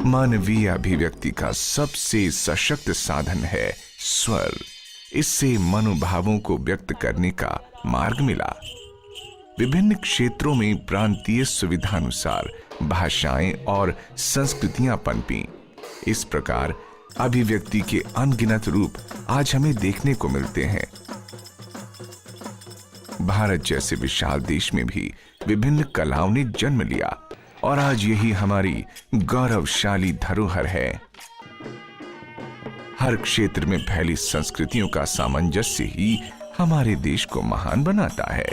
मानवीय अभिव्यक्ति का सबसे सशक्त साधन है स्वर। इससे मनोभावों को व्यक्त करने का मार्ग मिला। विभिन्न क्षेत्रों में प्रांतीय सुविधानुसार भाषाएं और संस्कृतियां पनपी। इस प्रकार अभिव्यक्ति के अनगिनत रूप आज हमें देखने को मिलते हैं। भारत जैसे विशाल देश में भी विभिन्न कलाओं ने जन्म लिया और आज यही हमारी गौरवशाली धरोहर है। हर क्षेत्र में फैली संस्कृतियों का सामंजस्य ही हमारे देश को महान बनाता है।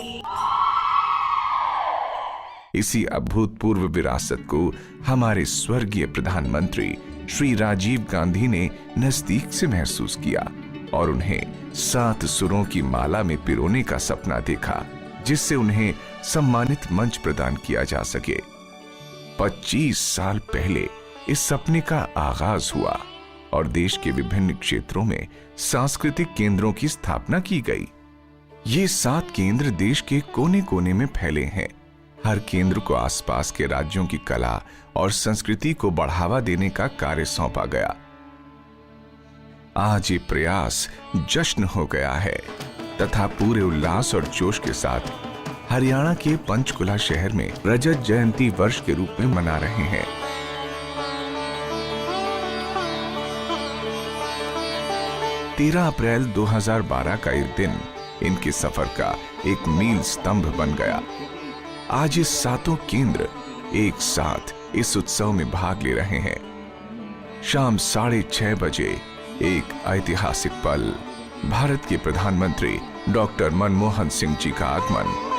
इसी अभूतपूर्व विरासत को हमारे स्वर्गीय प्रधानमंत्री श्री राजीव गांधी ने नजदीक से महसूस किया और उन्हें 7 सुरों की माला में पिरोने का सपना देखा, जिससे उन्हें सम्मानित मंच प्रदान किया जा सके। 25 साल पहले इस सपने का आगाज हुआ और देश के विभिन्न क्षेत्रों में सांस्कृतिक केंद्रों की स्थापना की गई। ये 7 केंद्र देश के कोने कोने में फैले हैं। हर केंद्र को आसपास के राज्यों की कला और संस्कृति को बढ़ावा देने का कार्य सौंपा गया। आज ये प्रयास जश्न हो गया है तथा पूरे उल्लास और जोश के साथ हरियाणा के पंचकुला शहर में रजत जयंती वर्ष के रूप में मना रहे हैं। तेरह अप्रैल 2012 का एक दिन इनके सफर का एक मील स्तंभ बन गया। आज ये 7 केंद्र एक साथ इस उत्सव में भाग ले रहे हैं। शाम 6:30 बजे एक ऐतिहासिक पल, भारत के प्रधानमंत्री डॉक्टर मनमोहन सिंह जी का आगमन।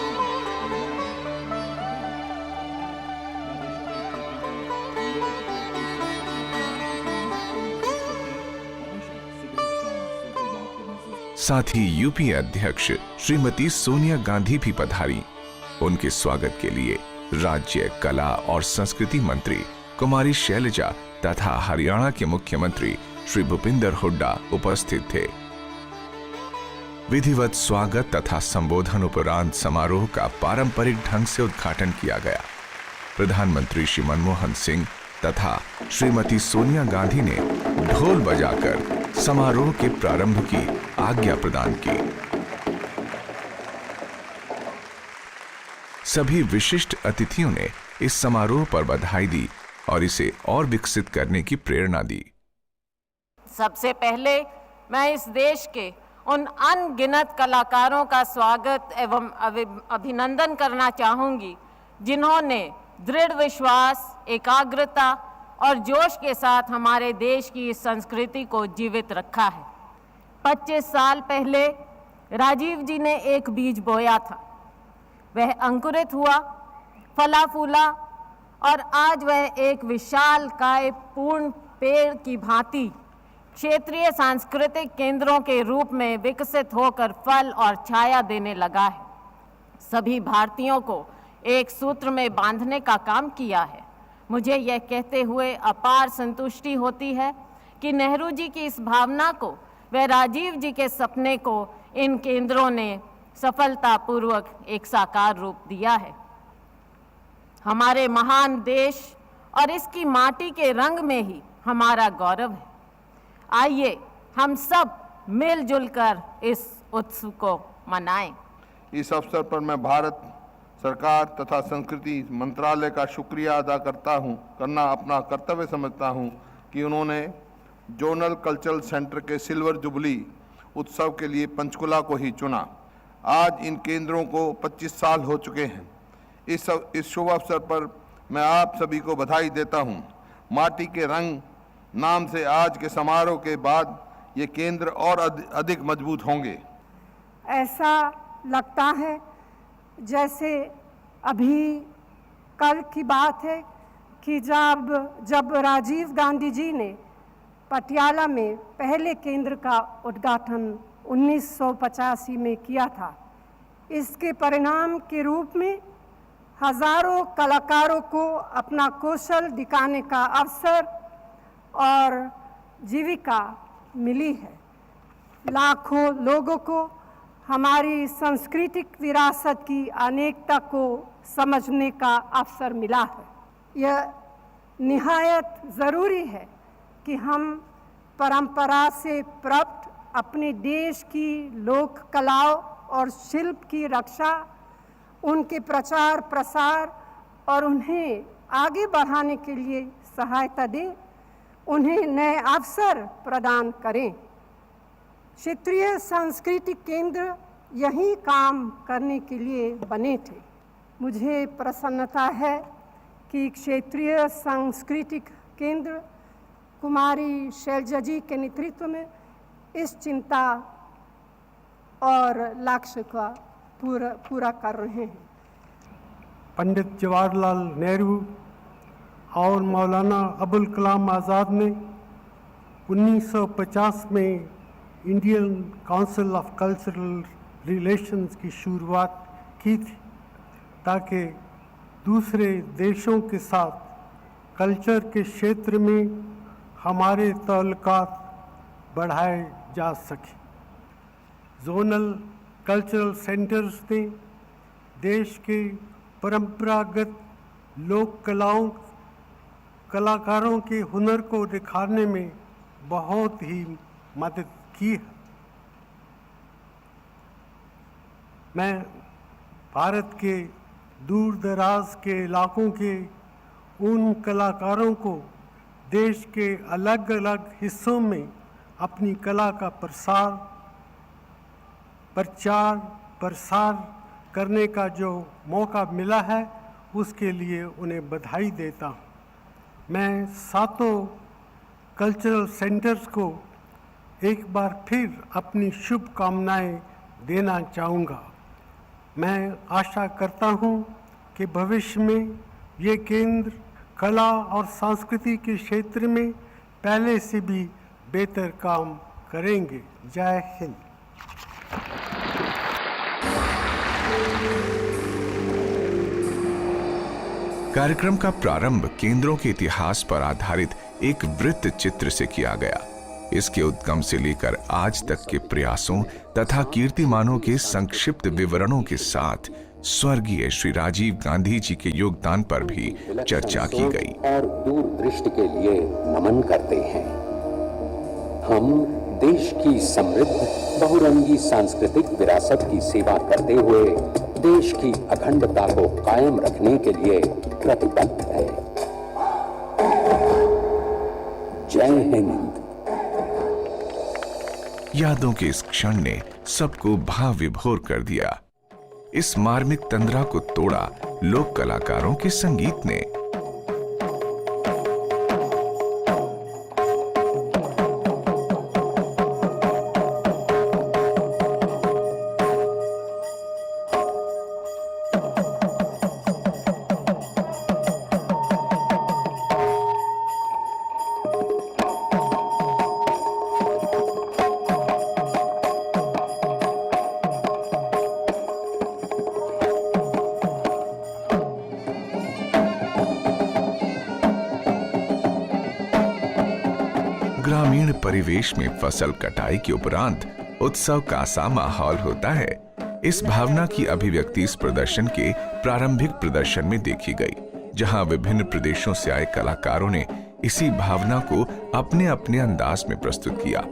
साथ ही यूपीए अध्यक्ष श्रीमती सोनिया गांधी भी पधारी। उनके स्वागत के लिए राज्य कला और संस्कृति मंत्री कुमारी शैलजा तथा हरियाणा के मुख्यमंत्री श्री भूपिंदर हुड्डा उपस्थित थे। विधिवत स्वागत तथा संबोधन उपरांत समारोह का पारंपरिक ढंग से उद्घाटन किया गया। प्रधानमंत्री श्री मनमोहन सिंह तथा श्रीमती सोनिया गांधी ने ढोल बजाकर समारोह के प्रारंभ की आज्ञा प्रदान की। सभी विशिष्ट अतिथियों ने इस समारोह पर बधाई दी और इसे और विकसित करने की प्रेरणा दी। सबसे पहले मैं इस देश के उन अनगिनत कलाकारों का स्वागत एवं अभिनंदन करना चाहूंगी, जिन्होंने दृढ़ विश्वास, एकाग्रता और जोश के साथ हमारे देश की इस संस्कृति को जीवित रखा है। 25 साल पहले राजीव जी ने एक बीज बोया था। वह अंकुरित हुआ, फला फूला और आज वह एक विशाल काय पूर्ण पेड़ की भांति क्षेत्रीय सांस्कृतिक केंद्रों के रूप में विकसित होकर फल और छाया देने लगा है। सभी भारतीयों को एक सूत्र में बांधने का काम किया है। मुझे यह कहते हुए अपार संतुष्टि होती है कि नेहरू जी की इस भावना को व राजीव जी के सपने को इन केंद्रों ने सफलतापूर्वक एक साकार रूप दिया है। हमारे महान देश और इसकी माटी के रंग में ही हमारा गौरव है। आइए हम सब मिलजुल कर इस उत्सव को मनाएं। इस अवसर पर मैं भारत सरकार तथा संस्कृति मंत्रालय का शुक्रिया अदा करना अपना कर्तव्य समझता हूं कि उन्होंने जोनल कल्चरल सेंटर के सिल्वर जुबली उत्सव के लिए पंचकुला को ही चुना। आज इन केंद्रों को 25 साल हो चुके हैं। इस शुभ अवसर पर मैं आप सभी को बधाई देता हूं। माटी के रंग नाम से आज के समारोह के बाद ये केंद्र और अधिक मजबूत होंगे। ऐसा लगता है जैसे अभी कल की बात है कि जब राजीव गांधी जी ने पटियाला में पहले केंद्र का उद्घाटन 1985 में किया था। इसके परिणाम के रूप में हजारों कलाकारों को अपना कौशल दिखाने का अवसर और जीविका मिली है। लाखों लोगों को हमारी सांस्कृतिक विरासत की अनेकता को समझने का अवसर मिला है। यह निहायत ज़रूरी है कि हम परंपरा से प्राप्त अपने देश की लोक कलाओं और शिल्प की रक्षा, उनके प्रचार प्रसार और उन्हें आगे बढ़ाने के लिए सहायता दें, उन्हें नए अवसर प्रदान करें। क्षेत्रीय सांस्कृतिक केंद्र यही काम करने के लिए बने थे। मुझे प्रसन्नता है कि क्षेत्रीय सांस्कृतिक केंद्र कुमारी शैलजा जी के नेतृत्व में इस चिंता और लक्ष्य का पूरा कर रहे हैं। पंडित जवाहरलाल नेहरू और मौलाना अबुल कलाम आज़ाद ने 1950 में Indian council of cultural relations की शुरुआत की थी ताकि दूसरे देशों के साथ कल्चर के क्षेत्र में हमारे ताल्लुकात बढ़ाए जा सके। जोनल कल्चरल सेंटर्स ने देश के परंपरागत लोक कलाकारों के हुनर को दिखाने में बहुत ही मदद की है। मैं भारत के दूर दराज के इलाकों के उन कलाकारों को देश के अलग अलग हिस्सों में अपनी कला का प्रचार प्रसार करने का जो मौका मिला है उसके लिए उन्हें बधाई देता हूँ। मैं सातों कल्चरल सेंटर्स को एक बार फिर अपनी शुभकामनाएं देना चाहूँगा। मैं आशा करता हूँ कि भविष्य में ये केंद्र कला और संस्कृति के क्षेत्र में पहले से भी बेहतर काम करेंगे। जय हिंद। कार्यक्रम का प्रारंभ केंद्रों के इतिहास पर आधारित एक वृत्त चित्र से किया गया। इसके उद्गम से लेकर आज तक के प्रयासों तथा कीर्तिमानों के संक्षिप्त विवरणों के साथ स्वर्गीय श्री राजीव गांधी जी के योगदान पर भी चर्चा की गई और दूरदृष्टि के लिए नमन करते हैं। हम देश की समृद्ध बहुरंगी सांस्कृतिक विरासत की सेवा करते हुए देश की अखंडता को कायम रखने के लिए प्रतिबद्ध हैं। जय हिंद। यादों के इस क्षण ने सबको भाव विभोर कर दिया। इस मार्मिक तंद्रा को तोड़ा लोक कलाकारों के संगीत ने। ग्रामीण परिवेश में फसल कटाई के उपरांत उत्सव का सा माहौल होता है। इस भावना की अभिव्यक्ति इस प्रदर्शन के प्रारंभिक प्रदर्शन में देखी गई, जहां विभिन्न प्रदेशों से आए कलाकारों ने इसी भावना को अपने अपने अंदाज में प्रस्तुत किया।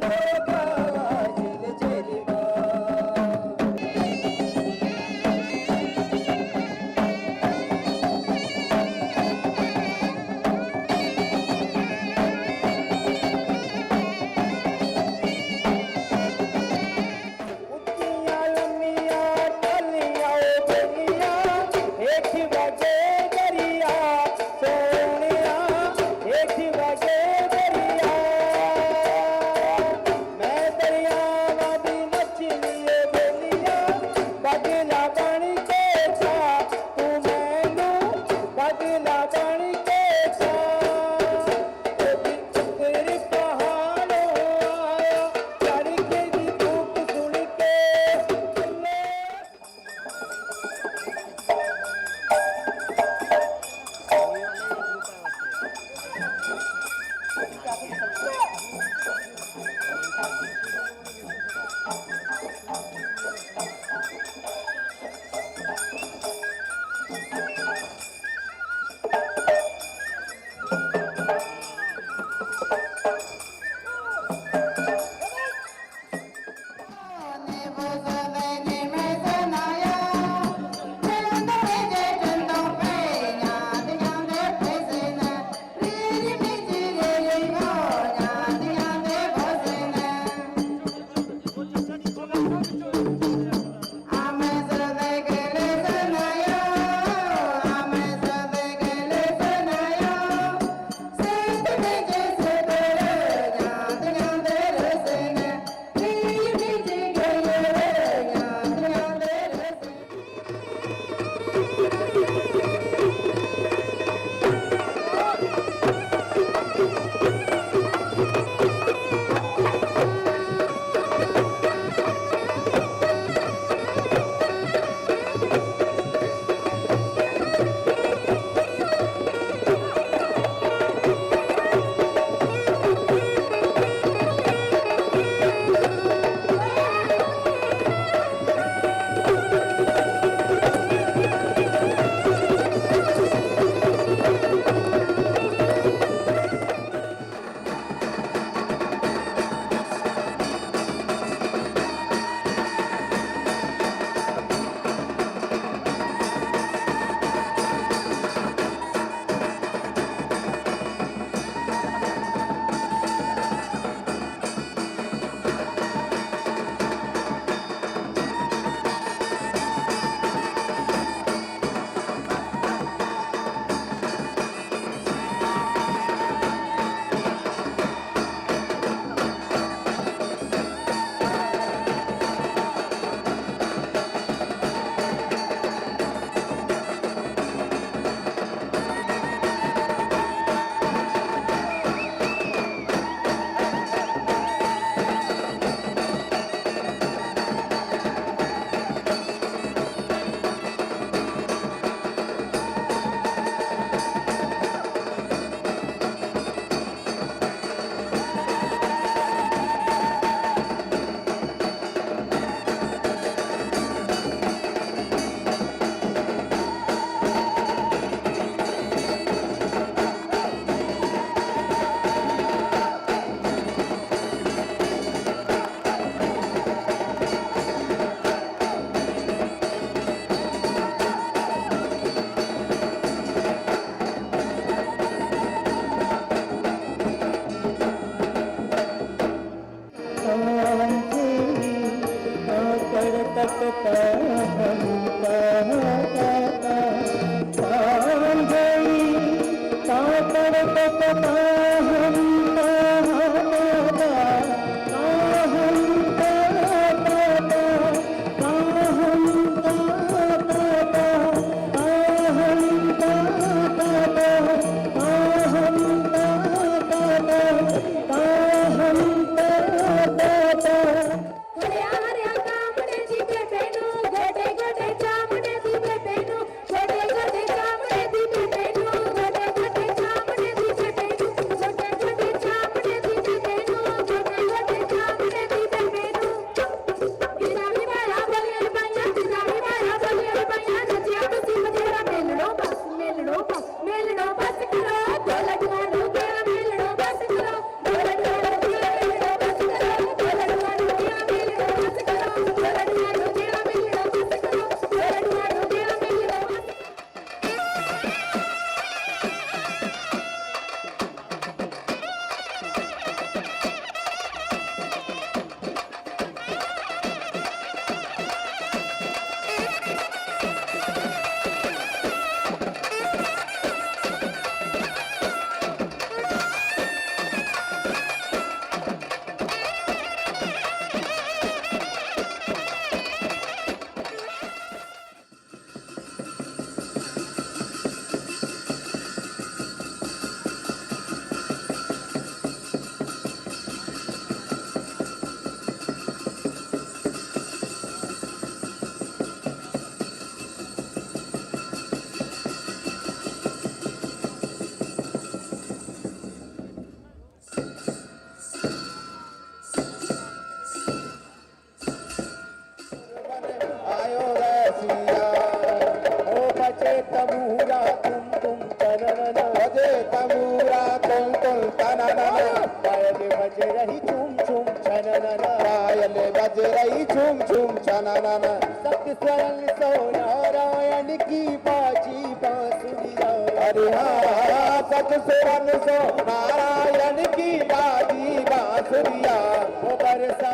मैं तमूरा तुम तननन बजे तमूरा तुम तननन पायल बज रही झूम छननन पायल बज रही झूम छननन सत्य स्वरन सो नारायण की बाजी बांसुरिया अरे हाँ सत्य स्वरन सो नारायण की बाजी बांसुरिया वो बरसा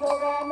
Toga